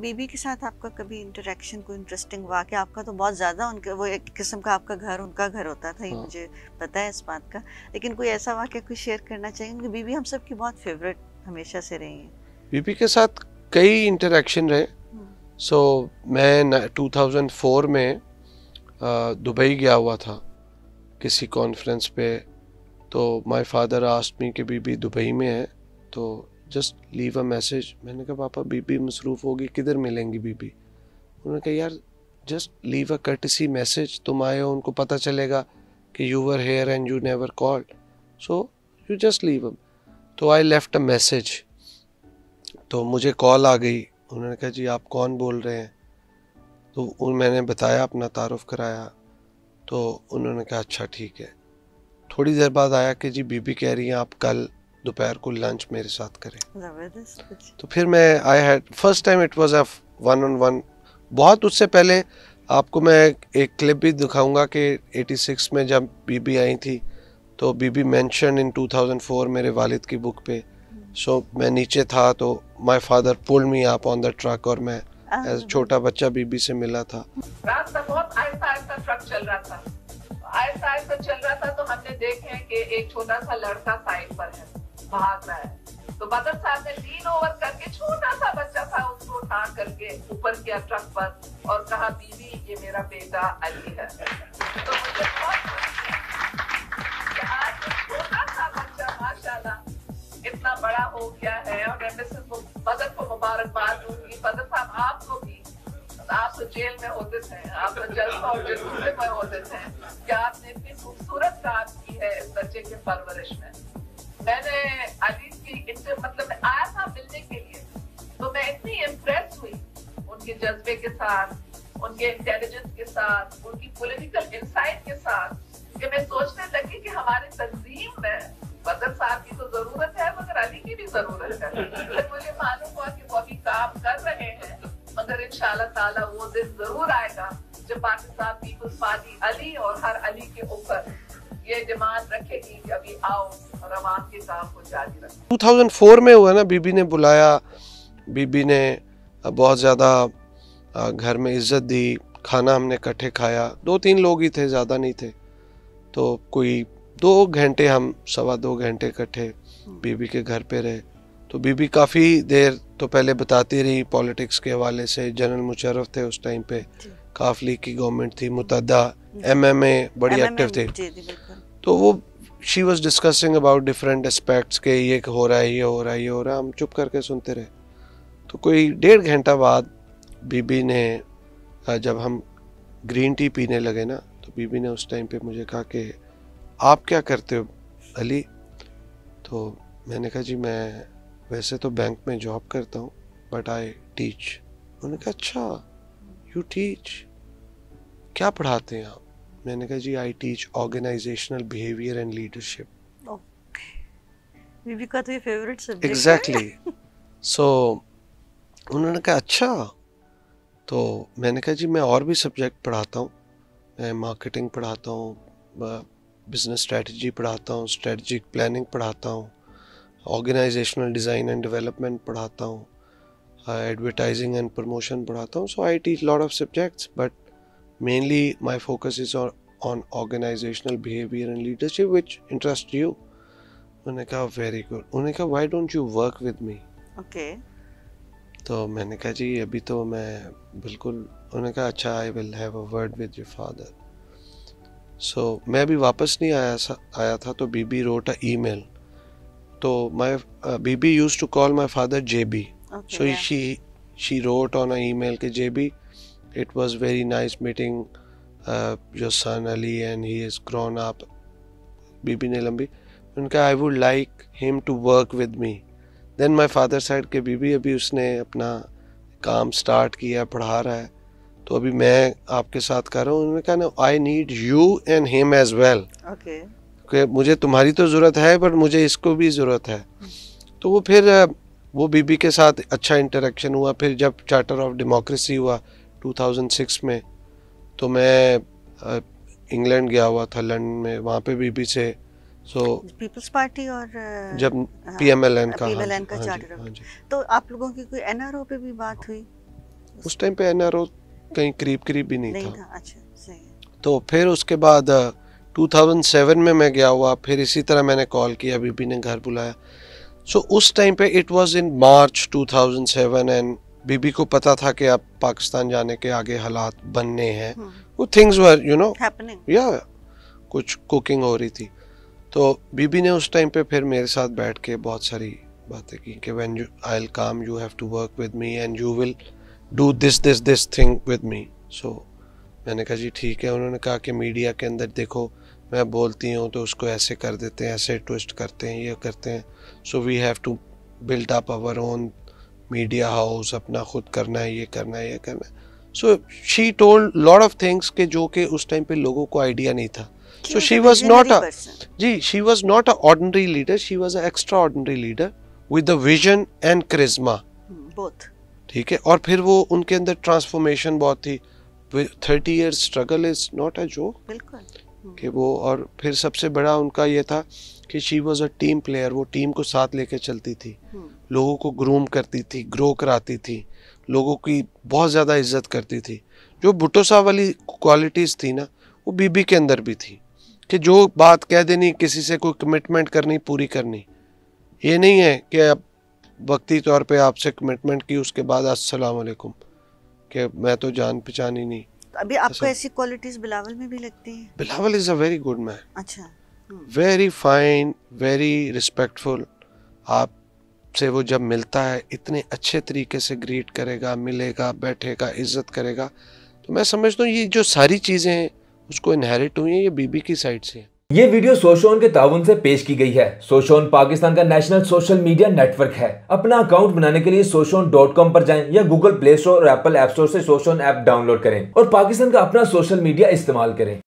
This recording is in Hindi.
बीबी के साथ आपका कभी इंटरेक्शन, कोई इंटरेस्टिंग वाकया? आपका तो बहुत ज़्यादा उनके, वो एक किस्म का आपका घर उनका घर होता था, ये मुझे पता है इस बात का, लेकिन कोई ऐसा वाकया कोई शेयर करना चाहिए? उनकी बीबी हम सब की बहुत फेवरेट हमेशा से रही है। बीबी के साथ कई इंटरेक्शन रहे। सो मैं 2004 में दुबई गया हुआ था किसी कॉन्फ्रेंस पे। तो माय फादर आस्क्ड मी कि बीबी दुबई में है तो जस्ट लीव अ मैसेज। मैंने कहा पापा बीबी मसरूफ़ होगी, किधर मिलेंगी बीबी? उन्होंने कहा यार just leave a courtesy message, तुम आए हो उनको पता चलेगा कि you were here and you never called, so you just leave. तो आई लेफ्ट अ मैसेज। तो मुझे कॉल आ गई, उन्होंने कहा जी आप कौन बोल रहे हैं? तो मैंने बताया, अपना तारुफ कराया। तो उन्होंने कहा अच्छा ठीक है। थोड़ी देर बाद आया कि जी बीबी कह रही हैं आप कल दोपहर को लंच मेरे साथ करें। तो फिर मैं I had first time it was a one on one. बहुत उससे पहले आपको मैं एक क्लिप भी दिखाऊंगा कि 86 में जब बीबी आई थी तो बीबी मेंशन इन 2004 मेरे वालिद की बुक पे। सो मैं नीचे था तो my father pulled me up on the truck और मैं एज छोटा बच्चा बीबी से मिला था। रास्ता बहुत आहिस्ता आहिस्ता ट्रक चल रहा था, आहिस्ता आहिस्ता चल रहा था। तो हमने देखे कि एक छोटा सा लड़का साइड पर है, भाग रहा है। तो बदर साहब ने लीन ओवर करके, छोटा सा बच्चा था, उसको उठा करके ऊपर किया ट्रक पर और कहा बीबी ये मेरा बेटा अली है। तो मुझे बहुत खुशी कि आज छोटा सा बच्चा माशाल्लाह इतना बड़ा हो गया है। और मैं मिसेस बदर को मुबारकबाद दूंगी। बदर साहब आपको भी, आप तो जेल में होते थे, आप तो जलसा और जुलूसे में होते थे कि आपने इतनी खूबसूरत काम की है इस बच्चे की परवरिश में। मैंने अली की मतलब मैं आया था मिलने के लिए, तो मैं इतनी इम्प्रेस हुई उनके जज्बे के साथ, उनके इंटेलिजेंस के साथ, उनकी पॉलिटिकल इंसाइट के साथ, कि मैं सोचने लगी कि हमारी तंजीम में बदर साहब की तो जरूरत है मगर अली की भी जरूरत है। तो मुझे मालूम हुआ कि वो अभी काम कर रहे हैं, मगर इंशाल्लाह ताला वो दिन जरूर आएगा जब पाकिस्तान पीपल्स पार्टी अली और हर अली के ऊपर ये डिमांड रखेगी कि अभी आओ और अवाम के काम को जारी रखें। 2004 में हुआ ना, बीबी ने बुलाया, बीबी ने बहुत ज़्यादा घर में इज्जत दी, खाना हमने इकट्ठे खाया। 2-3 लोग ही थे, ज़्यादा नहीं थे। तो कोई 2 घंटे, हम 2.25 घंटे इकट्ठे बीबी के घर पे रहे। तो बीबी काफ़ी देर तो पहले बताती रही पॉलिटिक्स के हवाले से। जनरल मुशर्रफ थे उस टाइम पे, काफ लीग की गवर्नमेंट थी, मुतद्दा MMA बड़ी एक्टिव थे। तो वो she was discussing about different aspects के ये हो रहा है, ये हो रहा है, ये हो रहा है। हम चुप करके सुनते रहे। तो कोई 1.5 घंटा बाद बीबी ने, जब हम ग्रीन टी पीने लगे ना, तो बीबी ने उस टाइम पे मुझे कहा कि आप क्या करते हो अली? तो मैंने कहा जी मैं वैसे तो बैंक में जॉब करता हूँ बट आई टीच। उन्होंने कहा अच्छा यू टीच, क्या पढ़ाते हैं आप? मैंने कहा जी I teach organisational behaviour and leadership. बीबी का तो ये फेवरेट सब्जेक्ट है। एग्जैक्टली। सो उन्होंने कहा अच्छा। तो मैंने कहा जी मैं और भी सब्जेक्ट पढ़ाता हूँ, मैं मार्केटिंग पढ़ाता हूँ, बिजनेस स्ट्रेटजी पढ़ाता हूँ, स्ट्रेटजिक प्लानिंग पढ़ाता हूँ, ऑर्गेनाइजेशनल डिज़ाइन एंड डेवलपमेंट पढ़ाता हूँ, एडवर्टाइजिंग एंड प्रमोशन पढ़ाता हूँ। So I teach lot of subjects but mainly my focus is on organisational behaviour and leadership which interest you. उन्होंने कहा वेरी गुड। उन्होंने कहा why don't you work with me? Okay. तो मैंने कहा जी अभी तो मैं बिल्कुल। उन्होंने कहा अच्छा I will have a word with your father. So मैं अभी वापस नहीं आया था तो बीबी रोट अ ईमेल। तो माय बीबी used to call my father JB. So she wrote on an email कि JB, it was very nice meeting your son Ali and he is grown up. बीबी ने लंबी उनका I would like him to work with me. Then my father said कि बीबी अभी उसने अपना काम स्टार्ट किया, पढ़ा रहा है, तो अभी मैं आपके साथ कर रहा हूँ। उन्होंने कहा ना I need you and him as well. Okay. कि मुझे तुम्हारी तो ज़रूरत है बट मुझे इसको भी ज़रूरत है। तो वो फिर वो बीबी के साथ अच्छा इंटरेक्शन हुआ। फिर जब चार्टर ऑफ डेमोक्रेसी हुआ 2006 में, तो मैं इंग्लैंड गया हुआ था लंदन में, वहाँ पे बीबी से पीपल्स पार्टी और जब PMLN का चार्टर। तो आप लोगों की कोई NRO पे भी बात हुई? उस टाइम पे एनआरओ कहीं करीब भी नहीं नहीं था। था। अच्छा, सही है। तो फिर उसके बाद 2007 में मैं गया हुआ, फिर इसी तरह मैंने कॉल किया, बीबी ने घर बुलाया। सो उस टाइम पे it was in March 2007 and बीबी को पता था कि अब पाकिस्तान जाने के आगे हालात बनने हैं। वो things were you know happening. या कुछ कुकिंग हो रही थी। तो बीबी ने उस टाइम पे फिर मेरे साथ बैठ के बहुत सारी बातें की कि when you I will come you have to work with me and you will do this thing with me. So मैंने कहा जी ठीक है। उन्होंने कहा कि मीडिया के अंदर देखो मैं बोलती हूँ तो उसको ऐसे कर देते हैं, ऐसे ट्विस्ट करते हैं, ये करते हैं। So we have to build up our own media house, अपना खुद करना है, ये करना है, ये करना है। So she told lot of things के जो कि उस टाइम पे लोगों को आइडिया नहीं था। So she was not a she was not a ordinary leader, she was an extraordinary leader with the vision and charisma both। ठीक है। और फिर वो उनके अंदर ट्रांसफॉर्मेशन बहुत थी। 30 years struggle is not a joke। बिल्कुल। कि वो, और फिर सबसे बड़ा उनका ये था कि she was a team player, वो टीम को साथ लेके चलती थी, लोगों को ग्रूम करती थी, ग्रो कराती थी, लोगों की बहुत ज़्यादा इज्जत करती थी। जो भुट्टो साहब वाली क्वालिटीज़ थी ना वो बीबी के अंदर भी थी कि जो बात कह देनी, किसी से कोई कमिटमेंट करनी, पूरी करनी। ये नहीं है कि अब वक्ती तौर पे आपसे कमिटमेंट की उसके बाद अस्सलाम वालेकुम कि मैं तो जान पहचान ही नहीं। अभी आपको ऐसी क्वालिटीज बिलावल में भी लगती हैं? Bilawal is a very good man. अच्छा। Very fine, very respectful. आपसे वो जब मिलता है इतने अच्छे तरीके से ग्रीट करेगा, मिलेगा, बैठेगा, इज्जत करेगा। तो मैं समझता हूँ ये जो सारी चीज़ें हैं उसको इनहेरिट हुई है, ये बीबी की साइड से है। ये वीडियो सोशोन के ताउन से पेश की गई है। सोशोन पाकिस्तान का नेशनल सोशल मीडिया नेटवर्क है। अपना अकाउंट बनाने के लिए soshon.com पर जाएं या गूगल प्ले स्टोर और एप्पल ऐप स्टोर से सोशोन ऐप डाउनलोड करें और पाकिस्तान का अपना सोशल मीडिया इस्तेमाल करें।